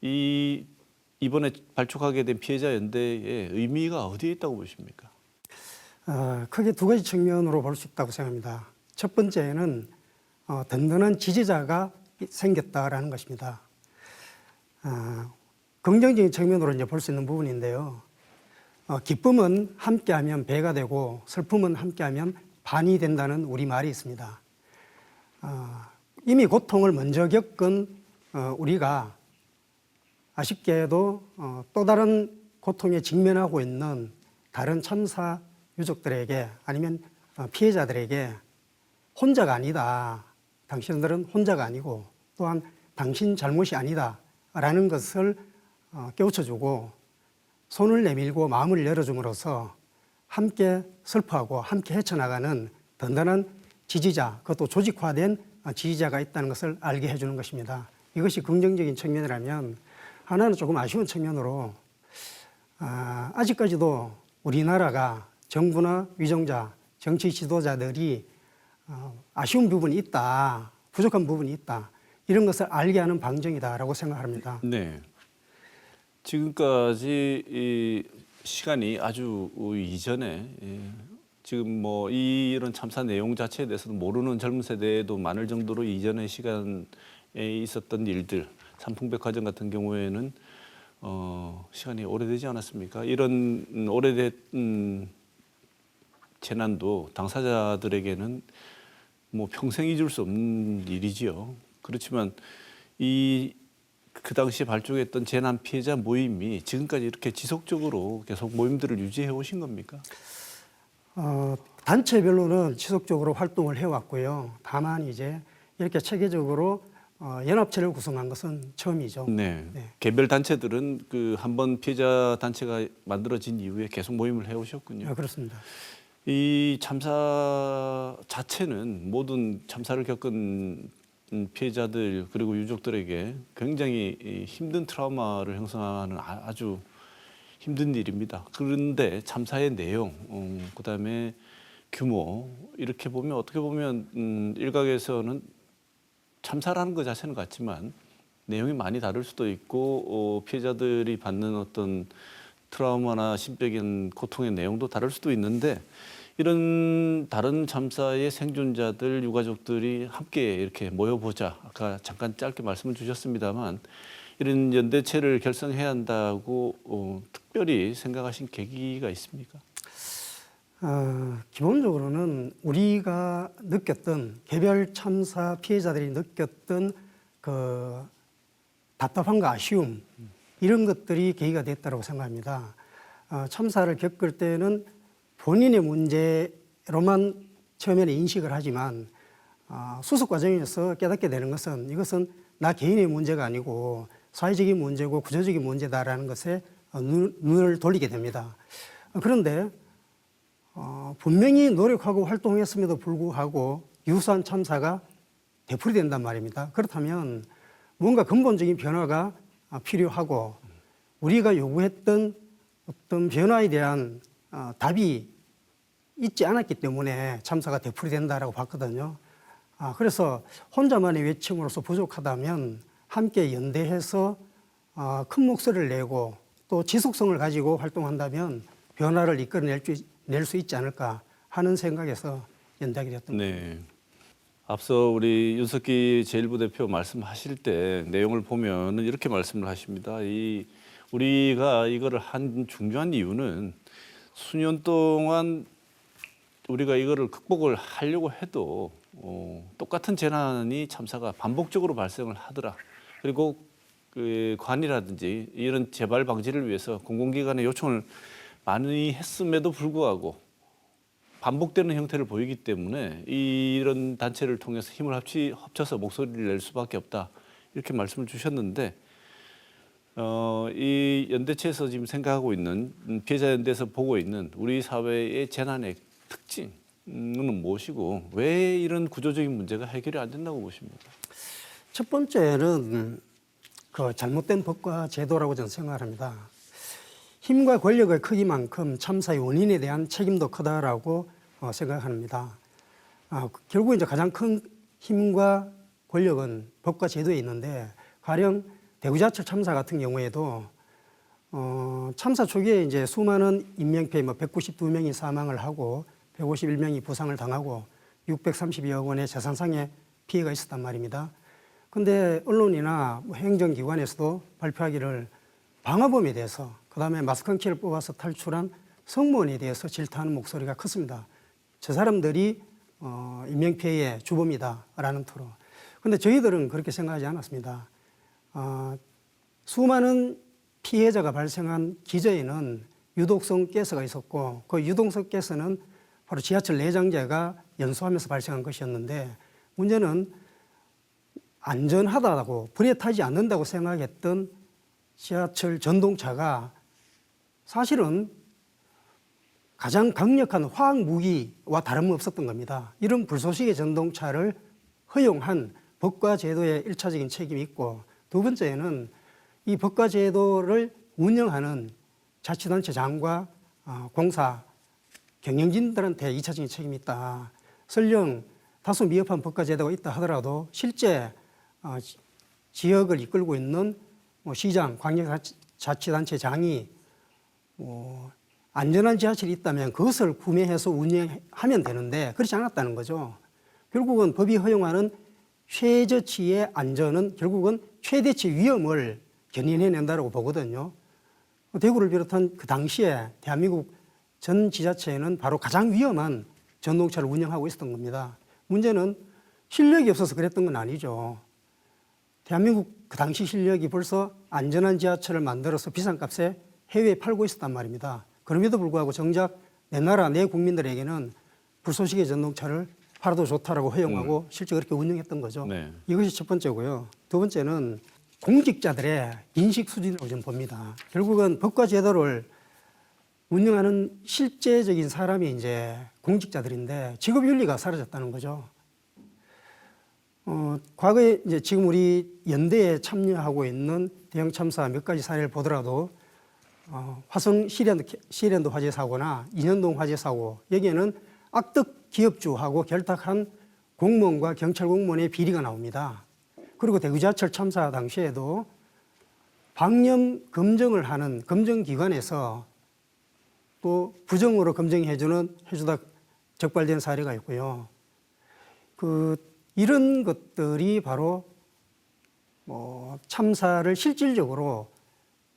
이번에 발족하게 된 피해자연대의 의미가 어디에 있다고 보십니까? 크게 두 가지 측면으로 볼 수 있다고 생각합니다. 첫 번째는 든든한 지지자가 생겼다라는 것입니다. 긍정적인 측면으로 이제 볼 수 있는 부분인데요. 기쁨은 함께하면 배가 되고 슬픔은 함께하면 반이 된다는 우리 말이 있습니다. 이미 고통을 먼저 겪은 우리가 아쉽게도 또 다른 고통에 직면하고 있는 다른 참사 유족들에게 아니면 피해자들에게 혼자가 아니다. 당신들은 혼자가 아니고 또한 당신 잘못이 아니다라는 것을 깨우쳐주고 손을 내밀고 마음을 열어줌으로써 함께 슬퍼하고 함께 헤쳐나가는 든든한 지지자, 그것도 조직화된 지지자가 있다는 것을 알게 해주는 것입니다. 이것이 긍정적인 측면이라면 하나는 조금 아쉬운 측면으로 아직까지도 우리나라가 정부나 위정자, 정치 지도자들이 아쉬운 부분이 있다, 부족한 부분이 있다, 이런 것을 알게 하는 방정이다라고 생각합니다. 네. 지금까지 이 시간이 아주 이전에 지금 뭐 이런 참사 내용 자체에 대해서도 모르는 젊은 세대도 많을 정도로 이전의 시간에 있었던 일들, 삼풍백화점 같은 경우에는 시간이 오래되지 않았습니까? 이런 오래된 재난도 당사자들에게는 뭐 평생 잊을 수 없는 일이지요. 그렇지만 그 당시에 발족했던 재난 피해자 모임이 지금까지 이렇게 지속적으로 계속 모임들을 유지해 오신 겁니까? 단체별로는 지속적으로 활동을 해왔고요. 다만 이제 이렇게 체계적으로 연합체를 구성한 것은 처음이죠. 네. 네. 개별 단체들은 그 한번 피해자 단체가 만들어진 이후에 계속 모임을 해 오셨군요. 그렇습니다. 이 참사 자체는 모든 참사를 겪은 피해자들 그리고 유족들에게 굉장히 힘든 트라우마를 형성하는 아주 힘든 일입니다. 그런데 참사의 내용, 그다음에 규모 이렇게 보면 어떻게 보면 일각에서는 참사라는 것 자체는 같지만 내용이 많이 다를 수도 있고 피해자들이 받는 어떤 트라우마나 심적인 고통의 내용도 다를 수도 있는데 이런 다른 참사의 생존자들 유가족들이 함께 이렇게 모여보자. 아까 잠깐 짧게 말씀을 주셨습니다만 이런 연대체를 결성해야 한다고 특별히 생각하신 계기가 있습니까? 기본적으로는 우리가 느꼈던 개별 참사 피해자들이 느꼈던 그 답답함과 아쉬움 이런 것들이 계기가 됐다고 생각합니다. 참사를 겪을 때는 본인의 문제로만 처음에는 인식을 하지만 수습 과정에서 깨닫게 되는 것은 이것은 나 개인의 문제가 아니고 사회적인 문제고 구조적인 문제다라는 것에 눈을 돌리게 됩니다. 그런데 분명히 노력하고 활동했음에도 불구하고 유사한 참사가 되풀이된단 말입니다. 그렇다면 뭔가 근본적인 변화가 필요하고 우리가 요구했던 어떤 변화에 대한 답이 있지 않았기 때문에 참사가 되풀이된다라고 봤거든요. 그래서 혼자만의 외침으로서 부족하다면 함께 연대해서 큰 목소리를 내고 또 지속성을 가지고 활동한다면 변화를 이끌어낼 수 있지 않을까 하는 생각에서 연대하게 됐습니다. 네. 앞서 우리 윤석기 제1부대표 말씀하실 때 내용을 보면은 이렇게 말씀을 하십니다. 우리가 이거를 한 중요한 이유는 수년 동안 우리가 이거를 극복을 하려고 해도 똑같은 재난이 참사가 반복적으로 발생을 하더라. 그리고 그 관이라든지 이런 재발 방지를 위해서 공공기관에 요청을 많이 했음에도 불구하고 반복되는 형태를 보이기 때문에 이런 단체를 통해서 힘을 합쳐서 목소리를 낼 수밖에 없다. 이렇게 말씀을 주셨는데 이 연대체에서 지금 생각하고 있는 피해자 연대에서 보고 있는 우리 사회의 재난의 특징은 무엇이고 왜 이런 구조적인 문제가 해결이 안 된다고 보십니까? 첫 번째는 그 잘못된 법과 제도라고 저는 생각합니다. 힘과 권력의 크기만큼 참사의 원인에 대한 책임도 크다라고 생각합니다. 결국 이제 가장 큰 힘과 권력은 법과 제도에 있는데 가령 대구지하철 참사 같은 경우에도 참사 초기에 이제 수많은 인명피해 192명이 사망을 하고 151명이 부상을 당하고 630여 원의 재산상의 피해가 있었단 말입니다. 근데 언론이나 행정기관에서도 발표하기를 방화범에 대해서 그다음에 마스크키를 뽑아서 탈출한 성무원에 대해서 질타하는 목소리가 컸습니다. 저 사람들이 인명피해의 주범이다라는 토로. 근데 저희들은 그렇게 생각하지 않았습니다. 수많은 피해자가 발생한 기저에는 유독성 가스가 있었고 그 유독성 가스는 바로 지하철 내장재가 연소하면서 발생한 것이었는데 문제는 안전하다고 불에 타지 않는다고 생각했던 지하철 전동차가 사실은 가장 강력한 화학 무기와 다름없었던 겁니다. 이런 불소식의 전동차를 허용한 법과 제도의 일차적인 책임이 있고 두 번째는 이 법과 제도를 운영하는 자치단체장과 공사 경영진들한테 2차적인 책임이 있다. 설령 다소 미흡한 법과 제도가 있다 하더라도 실제 지역을 이끌고 있는 시장, 광역자치단체장이 안전한 지하철이 있다면 그것을 구매해서 운영하면 되는데 그렇지 않았다는 거죠. 결국은 법이 허용하는 최저치의 안전은 결국은 최대치 위험을 견인해낸다고 보거든요. 대구를 비롯한 그 당시에 대한민국 전 지자체에는 바로 가장 위험한 전동차를 운영하고 있었던 겁니다. 문제는 실력이 없어서 그랬던 건 아니죠. 대한민국 그 당시 실력이 벌써 안전한 지하철을 만들어서 비싼 값에 해외에 팔고 있었단 말입니다. 그럼에도 불구하고 정작 내 나라 내 국민들에게는 불쏘시개 전동차를 팔아도 좋다라고 허용하고 실제 그렇게 운영했던 거죠. 네. 이것이 첫 번째고요. 두 번째는 공직자들의 인식 수준이라고 저는 봅니다. 결국은 법과 제도를 운영하는 실제적인 사람이 이제 공직자들인데 직업 윤리가 사라졌다는 거죠. 과거에 이제 지금 우리 연대에 참여하고 있는 대형 참사 몇 가지 사례를 보더라도 화성 시랜드 화재 사고나 인현동 화재 사고 여기에는 악덕 기업주하고 결탁한 공무원과 경찰 공무원의 비리가 나옵니다. 그리고 대구지하철 참사 당시에도 방염 검정을 하는 검정기관에서 또 부정으로 검증해주다 적발된 사례가 있고요. 이런 것들이 바로 참사를 실질적으로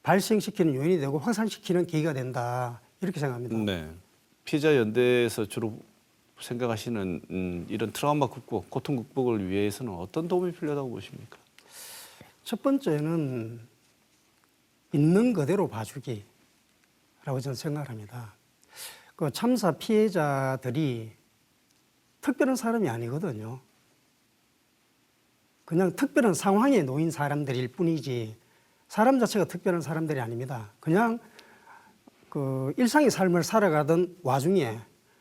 발생시키는 요인이 되고 확산시키는 계기가 된다 이렇게 생각합니다. 네. 피해자 연대에서 주로 생각하시는 이런 트라우마 극복, 고통 극복을 위해서는 어떤 도움이 필요하다고 보십니까? 첫 번째는 있는 그대로 봐주기라고 저는 생각합니다. 그 참사 피해자들이 특별한 사람이 아니거든요. 그냥 특별한 상황에 놓인 사람들일 뿐이지 사람 자체가 특별한 사람들이 아닙니다. 그냥 그 일상의 삶을 살아가던 와중에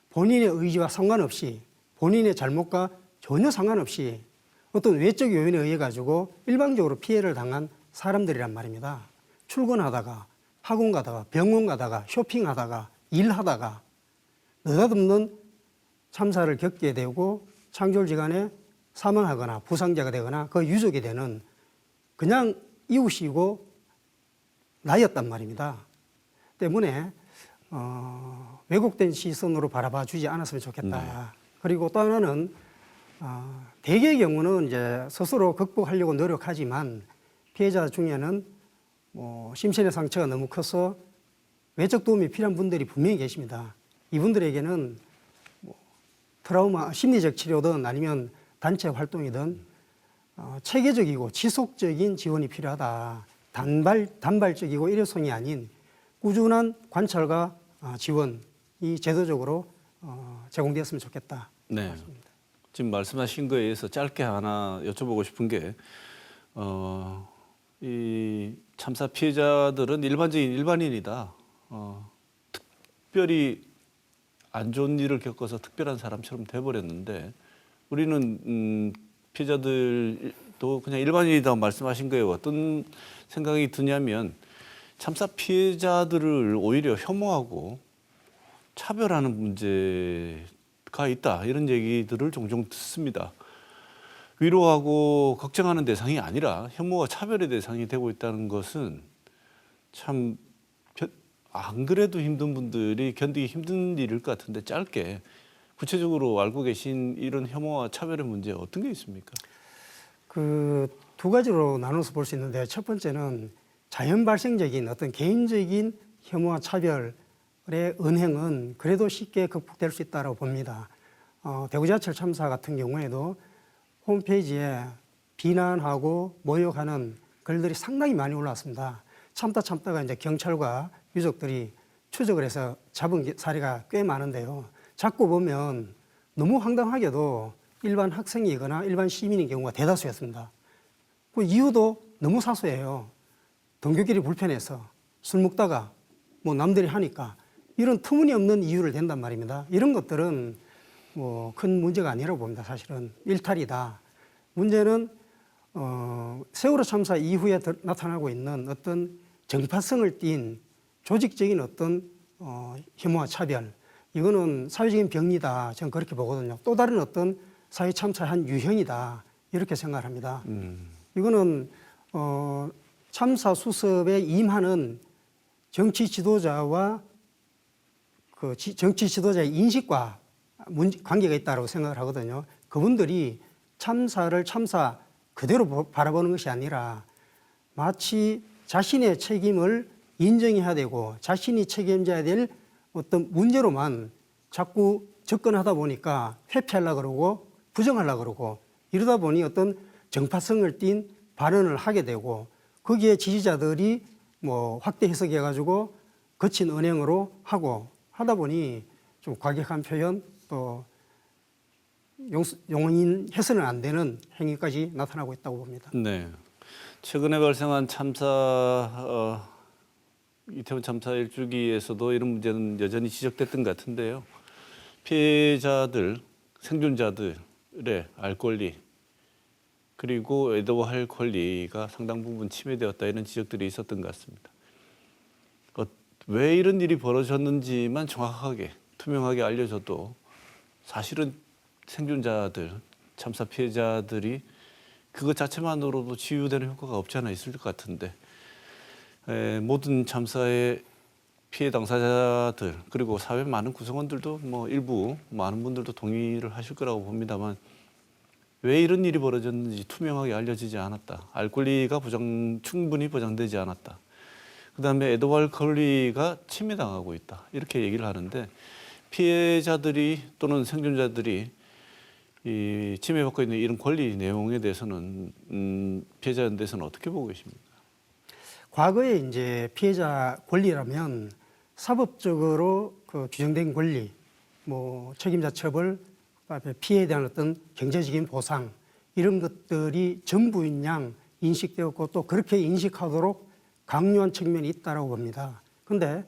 본인의 의지와 상관없이 본인의 잘못과 전혀 상관없이 어떤 외적 요인에 의해 가지고 일방적으로 피해를 당한 사람들이란 말입니다. 출근하다가 학원 가다가 병원 가다가 쇼핑하다가 일하다가 느닷없는 참사를 겪게 되고 창졸지간에 사망하거나 부상자가 되거나 그 유족이 되는 그냥 이웃이고 나였단 말입니다. 때문에 왜곡된 시선으로 바라봐 주지 않았으면 좋겠다. 네. 그리고 또 하나는 대개의 경우는 이제 스스로 극복하려고 노력하지만 피해자 중에는 심신의 상처가 너무 커서 외적 도움이 필요한 분들이 분명히 계십니다. 이분들에게는 트라우마 심리적 치료든 아니면 단체 활동이든 체계적이고 지속적인 지원이 필요하다. 단발적이고 일회성이 아닌 꾸준한 관찰과 지원이 제도적으로 제공되었으면 좋겠다. 네. 지금 말씀하신 거에 의해서 짧게 하나 여쭤보고 싶은 게, 이 참사 피해자들은 일반적인 일반인이다. 특별히 안 좋은 일을 겪어서 특별한 사람처럼 돼버렸는데 우리는 피해자들도 그냥 일반인이다 말씀하신 거예요. 어떤 생각이 드냐면 참사 피해자들을 오히려 혐오하고 차별하는 문제가 있다 이런 얘기들을 종종 듣습니다. 위로하고 걱정하는 대상이 아니라 혐오와 차별의 대상이 되고 있다는 것은 참 안 그래도 힘든 분들이 견디기 힘든 일일 것 같은데 짧게 구체적으로 알고 계신 이런 혐오와 차별의 문제 어떤 게 있습니까? 그 두 가지로 나눠서 볼 수 있는데 첫 번째는 자연 발생적인 어떤 개인적인 혐오와 차별의 은행은 그래도 쉽게 극복될 수 있다고 봅니다. 대구지하철 참사 같은 경우에도 홈페이지에 비난하고 모욕하는 글들이 상당히 많이 올라왔습니다. 참다가 이제 경찰과 유족들이 추적을 해서 잡은 사례가 꽤 많은데요. 자꾸 보면 너무 황당하게도 일반 학생이거나 일반 시민인 경우가 대다수였습니다. 그 이유도 너무 사소해요. 동료끼리 불편해서 술 먹다가 뭐 남들이 하니까 이런 터무니없는 이유를 댄단 말입니다. 이런 것들은 뭐 큰 문제가 아니라고 봅니다. 사실은 일탈이다. 문제는 세월호 참사 이후에 나타나고 있는 어떤 정파성을 띈 조직적인 어떤 혐오와 차별, 이거는 사회적인 병리다. 저는 그렇게 보거든요. 또 다른 어떤 사회 참사의 한 유형이다. 이렇게 생각합니다. 이거는 참사 수습에 임하는 정치 지도자와 그 정치 지도자의 인식과 관계가 있다고 생각을 하거든요. 그분들이 참사를 참사 그대로 바라보는 것이 아니라 마치 자신의 책임을 인정해야 되고 자신이 책임져야 될 어떤 문제로만 자꾸 접근하다 보니까 회피하려고 그러고 부정하려고 그러고 이러다 보니 어떤 정파성을 띤 발언을 하게 되고 거기에 지지자들이 뭐 확대 해석해가지고 거친 언행으로 하고 하다 보니 좀 과격한 표현 또 용인해서는 안 되는 행위까지 나타나고 있다고 봅니다. 네. 최근에 발생한 참사 이태원 참사 일주기에서도 이런 문제는 여전히 지적됐던 것 같은데요. 피해자들, 생존자들의 알 권리 그리고 애도할 권리가 상당 부분 침해되었다 이런 지적들이 있었던 것 같습니다. 왜 이런 일이 벌어졌는지만 정확하게 투명하게 알려줘도 사실은 생존자들, 참사 피해자들이 그것 자체만으로도 치유되는 효과가 없지 않아 있을 것 같은데 모든 참사의 피해 당사자들 그리고 사회 많은 구성원들도 뭐 일부 많은 분들도 동의를 하실 거라고 봅니다만 왜 이런 일이 벌어졌는지 투명하게 알려지지 않았다. 알 권리가 충분히 보장되지 않았다. 그다음에 에드워드 컬리가 침해당하고 있다. 이렇게 얘기를 하는데 피해자들이 또는 생존자들이 이 침해받고 있는 이런 권리 내용에 대해서는 피해자연대에서는 어떻게 보고 계십니까? 과거에 이제 피해자 권리라면 사법적으로 그 규정된 권리, 뭐 책임자 처벌, 그다음에 피해에 대한 어떤 경제적인 보상 이런 것들이 전부인 양 인식되었고 또 그렇게 인식하도록 강요한 측면이 있다라고 봅니다. 그런데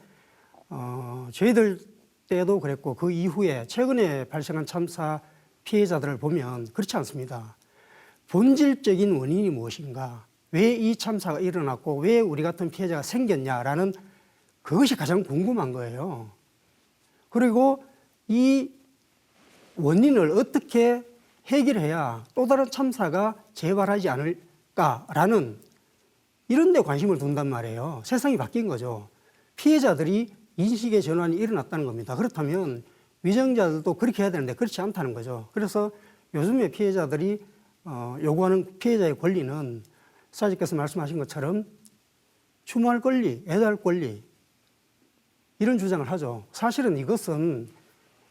저희들 때도 그랬고 그 이후에 최근에 발생한 참사 피해자들을 보면 그렇지 않습니다. 본질적인 원인이 무엇인가, 왜 이 참사가 일어났고 왜 우리 같은 피해자가 생겼냐라는 그것이 가장 궁금한 거예요. 그리고 이 원인을 어떻게 해결해야 또 다른 참사가 재발하지 않을까라는 이런 데 관심을 둔단 말이에요. 세상이 바뀐 거죠. 피해자들이 인식의 전환이 일어났다는 겁니다. 그렇다면 위정자들도 그렇게 해야 되는데 그렇지 않다는 거죠. 그래서 요즘에 피해자들이 요구하는 피해자의 권리는 사장님께서 말씀하신 것처럼 추모할 권리, 애도할 권리 이런 주장을 하죠. 사실은 이것은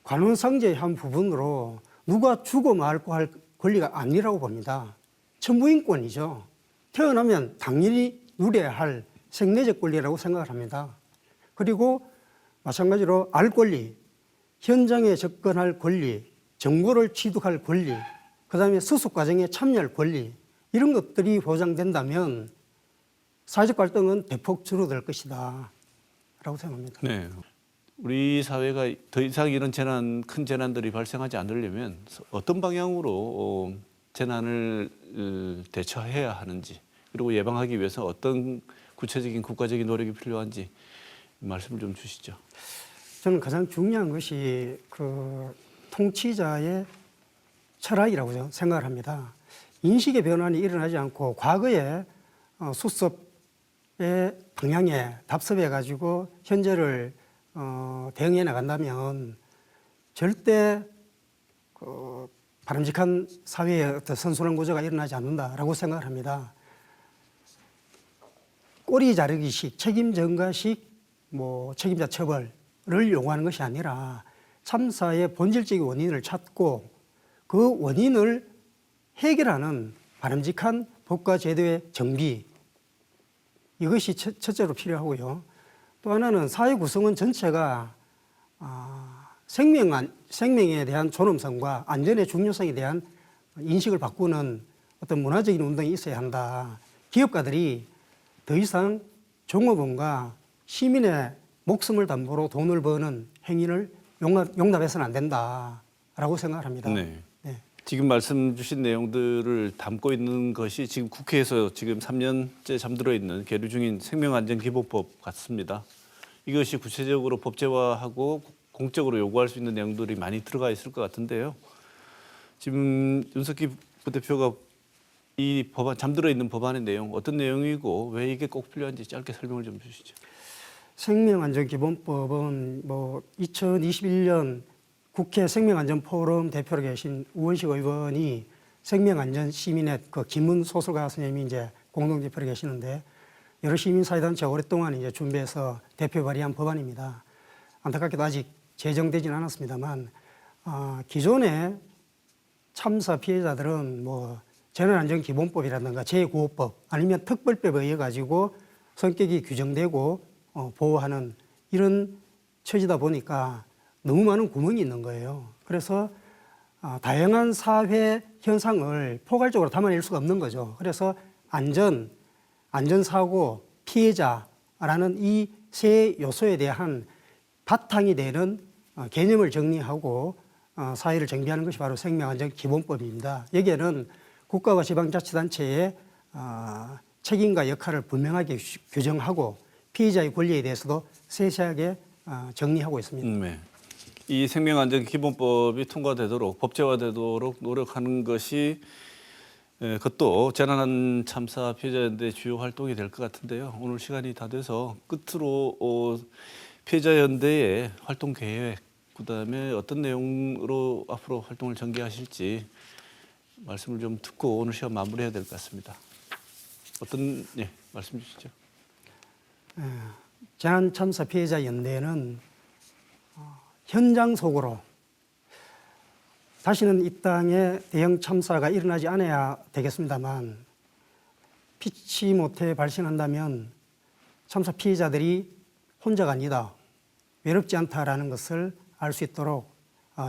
관원상제의 한 부분으로 누가 주고 말고 할 권리가 아니라고 봅니다. 천부인권이죠. 태어나면 당연히 누려야 할 생리적 권리라고 생각을 합니다. 그리고 마찬가지로 알 권리, 현장에 접근할 권리, 정보를 취득할 권리, 그다음에 수습 과정에 참여할 권리 이런 것들이 보장된다면 사회적 갈등은 대폭 줄어들 것이다 라고 생각합니다. 네. 우리 사회가 더 이상 이런 큰 재난들이 발생하지 않으려면 어떤 방향으로 재난을 대처해야 하는지 그리고 예방하기 위해서 어떤 구체적인 국가적인 노력이 필요한지 말씀을 좀 주시죠. 저는 가장 중요한 것이 그 통치자의 철학이라고 생각을 합니다. 인식의 변환이 일어나지 않고 과거에 수습의 방향에 답습해 가지고 현재를 대응해 나간다면 절대 그 바람직한 사회의 어떤 선순환 구조가 일어나지 않는다라고 생각을 합니다. 꼬리 자르기식, 책임 전가식, 뭐 책임자 처벌을 요구하는 것이 아니라 참사의 본질적인 원인을 찾고 그 원인을 해결하는 바람직한 법과 제도의 정비 이것이 첫째로 필요하고요. 또 하나는 사회 구성원 전체가 생명에 대한 존엄성과 안전의 중요성에 대한 인식을 바꾸는 어떤 문화적인 운동이 있어야 한다. 기업가들이 더 이상 종업원과 시민의 목숨을 담보로 돈을 버는 행위를 용납해서는 안 된다라고 생각을 합니다. 네. 네. 지금 말씀 주신 내용들을 담고 있는 것이 지금 국회에서 지금 3년째 잠들어 있는 계류 중인 생명안전기본법 같습니다. 이것이 구체적으로 법제화하고 공적으로 요구할 수 있는 내용들이 많이 들어가 있을 것 같은데요. 지금 윤석기 부대표가 이 법안 잠들어 있는 법안의 내용 어떤 내용이고 왜 이게 꼭 필요한지 짧게 설명을 좀 주시죠. 생명안전기본법은 뭐 2021년 국회 생명안전포럼 대표로 계신 우원식 의원이 생명안전시민의 그 김문 소설가 선생님이 이제 공동대표로 계시는데 여러 시민사회단체가 오랫동안 이제 준비해서 대표 발의한 법안입니다. 안타깝게도 아직 제정되지는 않았습니다만 기존의 참사 피해자들은 뭐 재난안전기본법이라든가 제9호법 아니면 특별법에 의해 가지고 성격이 규정되고 보호하는 이런 처지다 보니까 너무 많은 구멍이 있는 거예요. 그래서 다양한 사회 현상을 포괄적으로 담아낼 수가 없는 거죠. 그래서 안전사고, 피해자라는 이 세 요소에 대한 바탕이 되는 개념을 정리하고 사회를 정비하는 것이 바로 생명안전기본법입니다. 여기에는 국가와 지방자치단체의 책임과 역할을 분명하게 규정하고 피해자의 권리에 대해서도 세세하게 정리하고 있습니다. 네. 이 생명안전기본법이 통과되도록 법제화되도록 노력하는 것이 그것도 재난 참사 피해자연대 주요 활동이 될 것 같은데요. 오늘 시간이 다 돼서 끝으로 피해자연대의 활동 계획, 그다음에 어떤 내용으로 앞으로 활동을 전개하실지 말씀을 좀 듣고 오늘 시간 마무리해야 될 것 같습니다. 어떤 말씀 주시죠. 재난참사 피해자 연대는 현장 속으로 다시는 이 땅에 대형 참사가 일어나지 않아야 되겠습니다만 피치 못해 발생한다면 참사 피해자들이 혼자가 아니다, 외롭지 않다라는 것을 알 수 있도록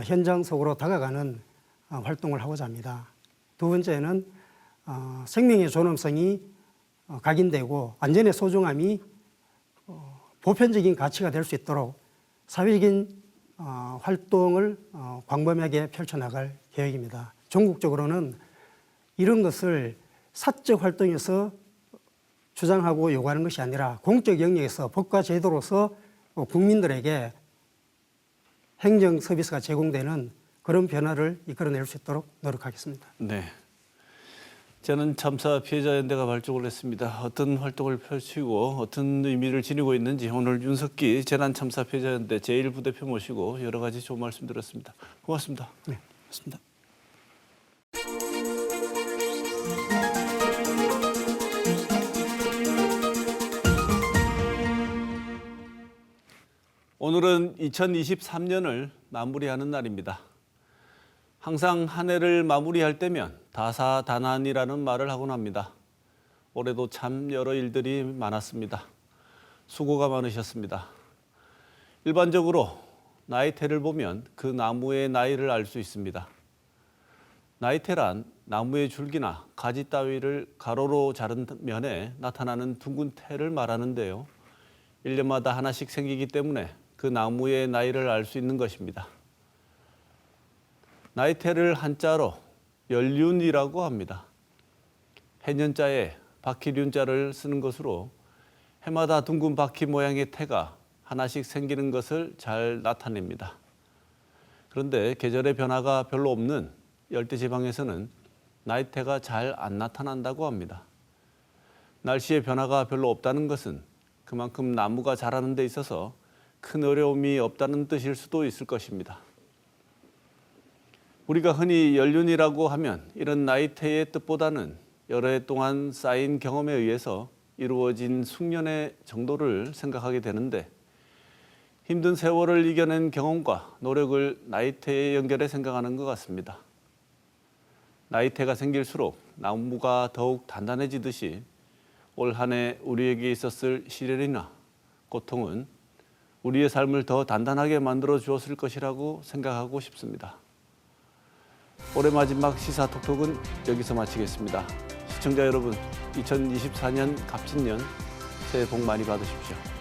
현장 속으로 다가가는 활동을 하고자 합니다. 두 번째는 생명의 존엄성이 각인되고 안전의 소중함이 보편적인 가치가 될 수 있도록 사회적인 활동을 광범위하게 펼쳐나갈 계획입니다. 전국적으로는 이런 것을 사적 활동에서 주장하고 요구하는 것이 아니라 공적 영역에서 법과 제도로서 국민들에게 행정 서비스가 제공되는 그런 변화를 이끌어낼 수 있도록 노력하겠습니다. 네. 저는 참사 피해자 연대가 발족을 했습니다. 어떤 활동을 펼치고 어떤 의미를 지니고 있는지 오늘 윤석기 재난참사 피해자 연대 제1부대표 모시고 여러 가지 좋은 말씀 드렸습니다. 고맙습니다. 네, 고맙습니다. 오늘은 2023년을 마무리하는 날입니다. 항상 한 해를 마무리할 때면 다사다난이라는 말을 하곤 합니다. 올해도 참 여러 일들이 많았습니다. 수고가 많으셨습니다. 일반적으로 나이테를 보면 그 나무의 나이를 알 수 있습니다. 나이테란 나무의 줄기나 가지 따위를 가로로 자른 면에 나타나는 둥근 태를 말하는데요. 1년마다 하나씩 생기기 때문에 그 나무의 나이를 알 수 있는 것입니다. 나이테를 한자로 연륜이라고 합니다. 해년자에 바퀴륜자를 쓰는 것으로 해마다 둥근 바퀴 모양의 태가 하나씩 생기는 것을 잘 나타냅니다. 그런데 계절의 변화가 별로 없는 열대지방에서는 나이테가 잘 안 나타난다고 합니다. 날씨의 변화가 별로 없다는 것은 그만큼 나무가 자라는 데 있어서 큰 어려움이 없다는 뜻일 수도 있을 것입니다. 우리가 흔히 연륜이라고 하면 이런 나이테의 뜻보다는 여러 해 동안 쌓인 경험에 의해서 이루어진 숙련의 정도를 생각하게 되는데 힘든 세월을 이겨낸 경험과 노력을 나이테에 연결해 생각하는 것 같습니다. 나이테가 생길수록 나무가 더욱 단단해지듯이 올 한 해 우리에게 있었을 시련이나 고통은 우리의 삶을 더 단단하게 만들어 주었을 것이라고 생각하고 싶습니다. 올해 마지막 시사톡톡은 여기서 마치겠습니다. 시청자 여러분, 2024년 갑진년 새해 복 많이 받으십시오.